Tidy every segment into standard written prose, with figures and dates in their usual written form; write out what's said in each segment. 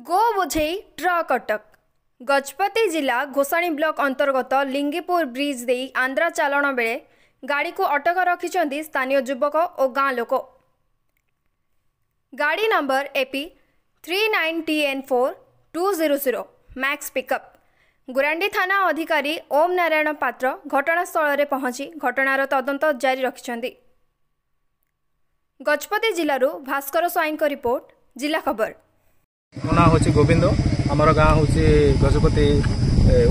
गो बोझे truck अटक। गजपति जिला घोषाणी block अंतर्गत लिंगीपुर ब्रिज दे आंध्रा चालाण बेले गाड़ी को अटक रखिंट स्थानीय युवक और गाँ लोक। गाड़ी number AP 39TN4 max pickup. Gurandi थाना अधिकारी ओम नारायण पात्र घटनास्थल में पहुंची घटनार तदंत जारी रखिंट। गजपति जिलूर भास्कर स्वाईं को रिपोर्ट, जिला खबर। मो ना हूँ गोविंद। आमर गाँ हूँ गजपति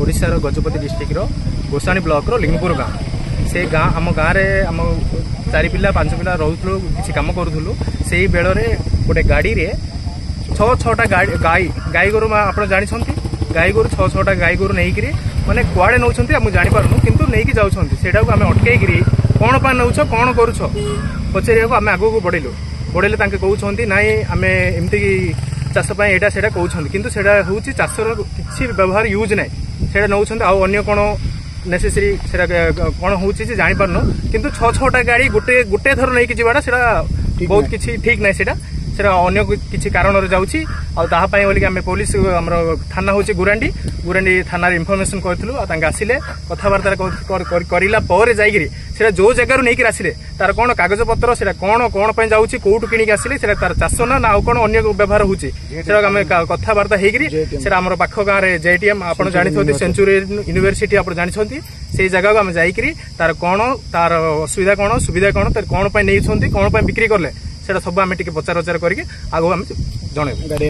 ओडिशार गजपति डिस्ट्रिक्ट घोषाणी ब्लॉक लिंगपुर गाँ। से गाँ आम गाँव में आम 4 पिला 5 पिला रोलु किसी कम करूँ। से बेड़े गोटे गाड़ी रे 6-6टा गाई गोरु आप जानते गाई गोरु 6-6टा गाई गोरु नहीं माने कुआड़े नौ जापारू कितु नहीं जाऊँगा आम अटकई कौन पर नौ कौन करुच पचार आम आगू बढ़ेलु बढ़ेले कहते ना आम एमती चाष एटा से कहते किंतु सेटा हूँ चाषर किसी व्यवहार यूज ना से नौ आउ कौन नेसेसरी कौन हूँ जापारन किंतु 6-6टा गाड़ी गोटे गोटे थर नहीं जावाटा से बहुत किसी ठीक ना से अन्य किसी कारण जाऊँगी आपाई बोलिक आम पुलिस आम थाना हूँ गुरांडी थाना इनफर्मेशन करूँ आसिले कथबार्ता करला जा जो जगार नहीं आसिले तार कौन कागज पत्र से कौन कौन जाऊँगी कौटू किणिक आसिले तार चाष ना ना कौन अन्य व्यवहार होम कथबार्ता होमर पाख गाँव में JTM आप जानते सेंचुरी यूनिवर्सिटी आप जानते से जगह आम जाकि तार कौन तार असुविधा कौन सुविधा कौन तार कौन नहीं कौन बिक्री कले से सब आम पचार उचार करके आगे आम जन।